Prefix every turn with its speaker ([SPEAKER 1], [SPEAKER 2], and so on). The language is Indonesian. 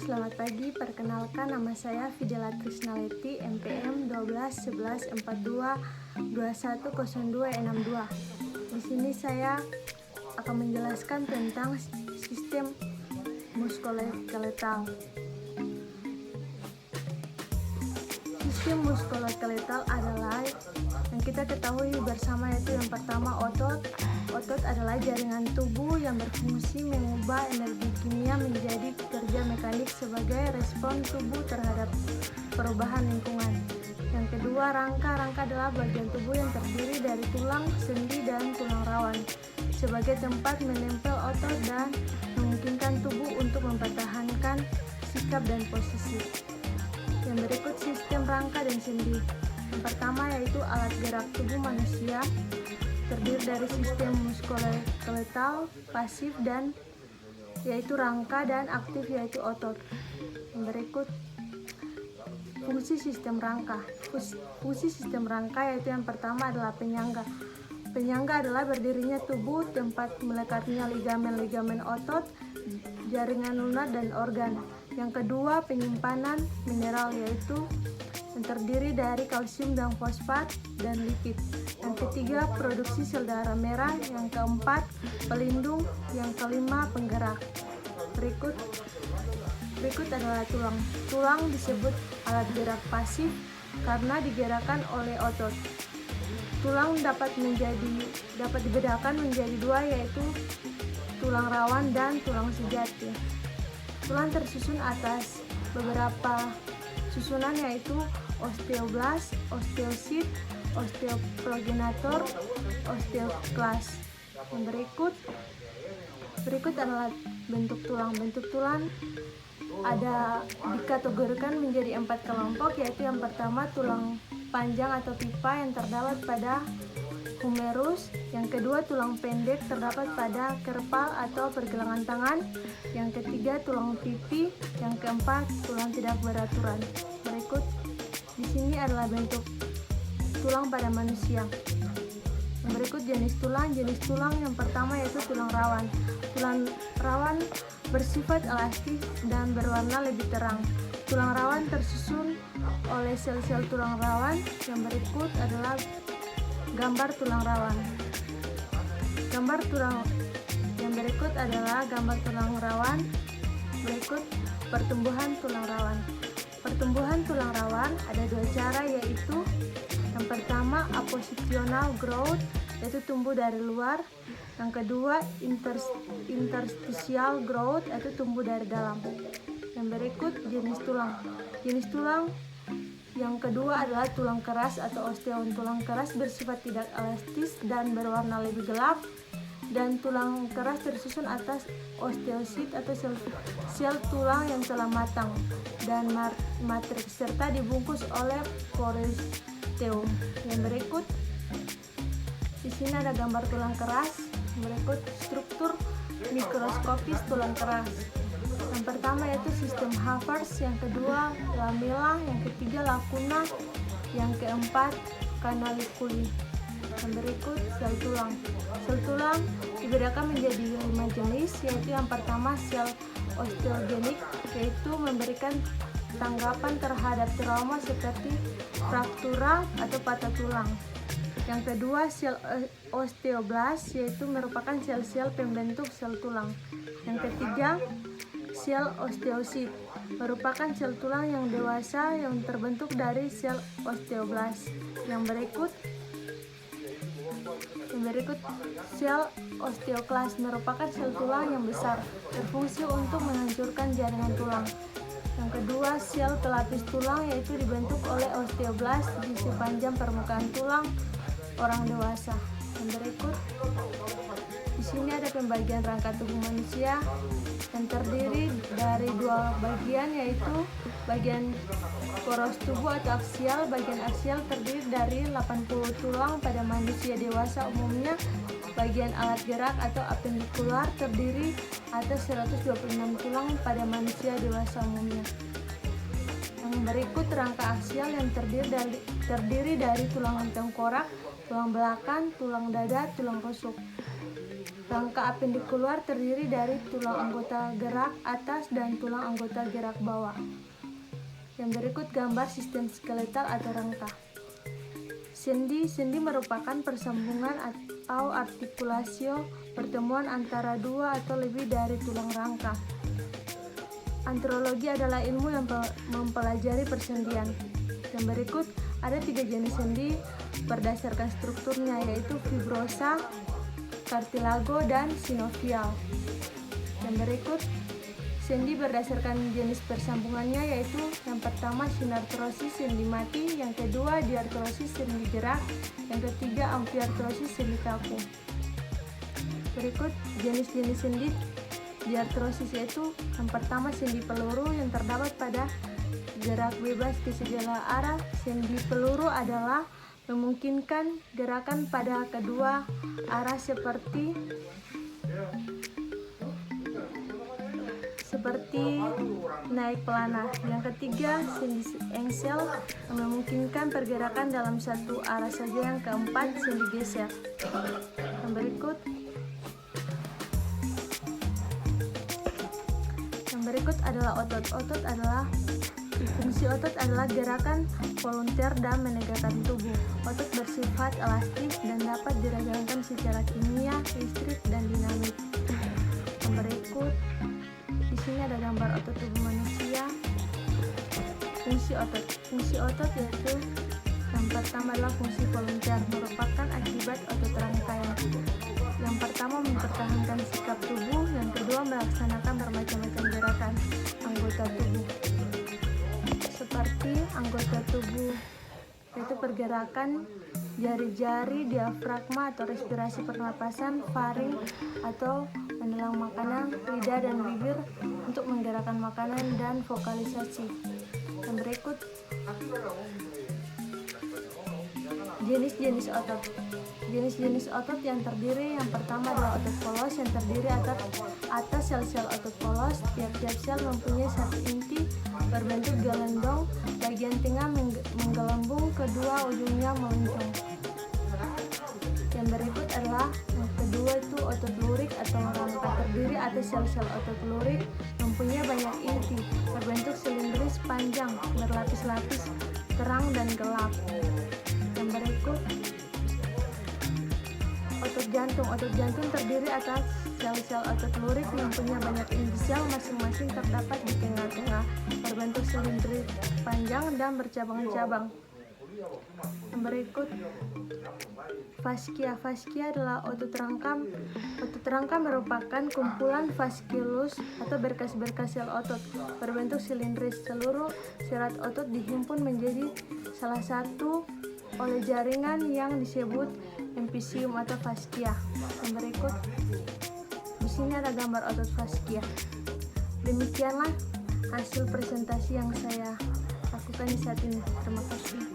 [SPEAKER 1] selamat pagi. Perkenalkan, nama saya Fidela Trisnaleti, MPM 121142210262. Di sini saya akan menjelaskan tentang sistem muskuloskeletal. Sistem muskuloskeletal adalah yang kita ketahui bersama, yaitu yang pertama otot. Otot adalah jaringan tubuh yang berfungsi mengubah energi kimia menjadi kerja mekanik sebagai respon tubuh terhadap perubahan lingkungan. Yang kedua, rangka. Rangka adalah bagian tubuh yang terdiri dari tulang, sendi, dan tulang rawan sebagai tempat menempel otot dan memungkinkan tubuh untuk mempertahankan sikap dan posisi. Yang berikut sistem rangka dan sendi. Yang pertama yaitu alat gerak tubuh manusia, terdiri dari sistem muskuloskeletal, pasif dan yaitu rangka, dan aktif yaitu otot. Yang berikut fungsi sistem rangka. Fungsi sistem rangka yaitu yang pertama adalah penyangga. Penyangga adalah berdirinya tubuh, tempat melekatnya ligamen-ligamen otot, jaringan lunak dan organ. Yang kedua, penyimpanan mineral yaitu yang terdiri dari kalsium dan fosfat dan lipid. Yang ketiga, produksi sel darah merah. Yang keempat, pelindung. Yang kelima, penggerak. Berikut adalah tulang. Tulang disebut alat gerak pasif karena digerakkan oleh otot. Tulang dapat dibedakan menjadi dua, yaitu tulang rawan dan tulang sejati. Tulang tersusun atas beberapa susunan, yaitu osteoblast, osteosit, osteoprogenitor, osteoklas. Yang berikut adalah bentuk tulang. Bentuk tulang ada dikategorikan menjadi 4 kelompok, yaitu yang pertama tulang panjang atau pipa yang terdapat pada humerus. Yang kedua, tulang pendek terdapat pada kerpal atau pergelangan tangan. Yang ketiga, tulang pipi. Yang keempat, tulang tidak beraturan. Berikut di sini adalah bentuk tulang pada manusia. Yang berikut jenis tulang. Jenis tulang yang pertama yaitu tulang rawan. Tulang rawan bersifat elastis dan berwarna lebih terang. Tulang rawan tersusun oleh sel-sel tulang rawan. Yang berikut adalah gambar tulang rawan. Yang berikut adalah gambar tulang rawan. Berikut pertumbuhan tulang rawan. Pertumbuhan tulang rawan ada dua cara, yaitu yang pertama apositional growth, yaitu tumbuh dari luar. Yang kedua interstitial growth, yaitu tumbuh dari dalam. Yang berikut jenis tulang. Jenis tulang yang kedua adalah tulang keras atau osteon. Tulang keras bersifat tidak elastis dan berwarna lebih gelap, dan tulang keras tersusun atas osteosit atau sel tulang yang telah matang dan matriks serta dibungkus oleh periosteum. Yang berikut di sini ada gambar tulang keras. Berikut struktur mikroskopis tulang keras. Yang pertama yaitu sistem Havertz, yang kedua lamella, yang ketiga lacuna, yang keempat canaliculi. Yang berikut sel tulang. Sel tulang dibedakan menjadi 5 jenis, yaitu yang pertama sel osteogenik, yaitu memberikan tanggapan terhadap trauma seperti fraktura atau patah tulang. Yang kedua sel osteoblast, yaitu merupakan sel-sel pembentuk sel tulang. Yang ketiga sel osteosit, merupakan sel tulang yang dewasa yang terbentuk dari sel osteoblast. Yang berikut sel osteoklas, merupakan sel tulang yang besar, berfungsi untuk menghancurkan jaringan tulang. Yang kedua sel pelapis tulang, yaitu dibentuk oleh osteoblast di sepanjang permukaan tulang orang dewasa. Yang berikut di sini ada pembagian rangka tubuh manusia yang terdiri dari dua bagian, yaitu bagian poros tubuh atau aksial. Bagian aksial terdiri dari 80 tulang pada manusia dewasa umumnya. Bagian alat gerak atau apendikular terdiri atas 126 tulang pada manusia dewasa umumnya. Yang berikut rangka aksial yang terdiri dari tulang tengkorak, tulang belakang, tulang dada, tulang rusuk. Rangka apendikular terdiri dari tulang anggota gerak atas dan tulang anggota gerak bawah. Yang berikut gambar sistem skeletal atau rangka. Sendi merupakan persambungan atau artikulasio pertemuan antara dua atau lebih dari tulang rangka. Antrologi adalah ilmu yang mempelajari persendian. Yang berikut ada 3 jenis sendi berdasarkan strukturnya, yaitu fibrosa, kartilago, dan sinovial. Yang berikut sendi berdasarkan jenis persambungannya, yaitu yang pertama sinartrosis sendi mati, yang kedua diartrosis sendi gerak, yang ketiga amfiartrosis sendi kaku. Berikut jenis-jenis sendi diartrosis, yaitu yang pertama sendi peluru yang terdapat pada gerak bebas ke segala arah. Sendi peluru adalah memungkinkan gerakan pada kedua arah seperti naik pelana. Yang ketiga, sendi engsel yang memungkinkan pergerakan dalam satu arah saja. Yang keempat, sendi geser. Yang berikut adalah otot. Fungsi otot adalah gerakan volunter dan menegakkan tubuh. Otot bersifat elastis dan dapat dirasakan secara kimia, listrik, dan dinamik. Yang berikut, di sini ada gambar otot tubuh manusia. Fungsi otot yaitu yang pertama adalah fungsi volunter, merupakan akibat otot rangkaian. Yang pertama mempertahankan sikap tubuh, yang kedua melaksanakan bermacam-macam gerakan anggota tubuh. Seperti anggota tubuh yaitu pergerakan jari-jari, diafragma atau respirasi pernapasan, faring atau menelan makanan, lidah dan bibir untuk menggerakkan makanan, dan vokalisasi. Yang berikut jenis-jenis otot. Jenis-jenis otot yang terdiri, yang pertama adalah otot polos yang terdiri atas sel-sel otot polos. Tiap-tiap sel mempunyai satu inti berbentuk gelendong, bagian tengah menggelembung, kedua ujungnya melengkung. Yang berikut adalah yang kedua itu otot lurik atau rangka, terdiri atas sel-sel otot lurik, mempunyai banyak inti, berbentuk silindris panjang, berlapis-lapis, terang dan gelap. Yang berikut otot jantung. Otot jantung terdiri atas sel-sel otot lurik, mempunyai banyak inti sel, masing-masing terdapat di tengah-tengah, berbentuk silindris panjang dan bercabang-cabang. Yang berikut faskia. Faskia adalah otot rangka. Otot rangka merupakan kumpulan fasciculus atau berkas-berkas sel otot berbentuk silindris. Seluruh serat otot dihimpun menjadi salah satu oleh jaringan yang disebut epifisium atau faskia. Yang berikut di sini ada gambar otot faskia. Demikianlah hasil presentasi yang saya lakukan di saat ini. Terima kasih.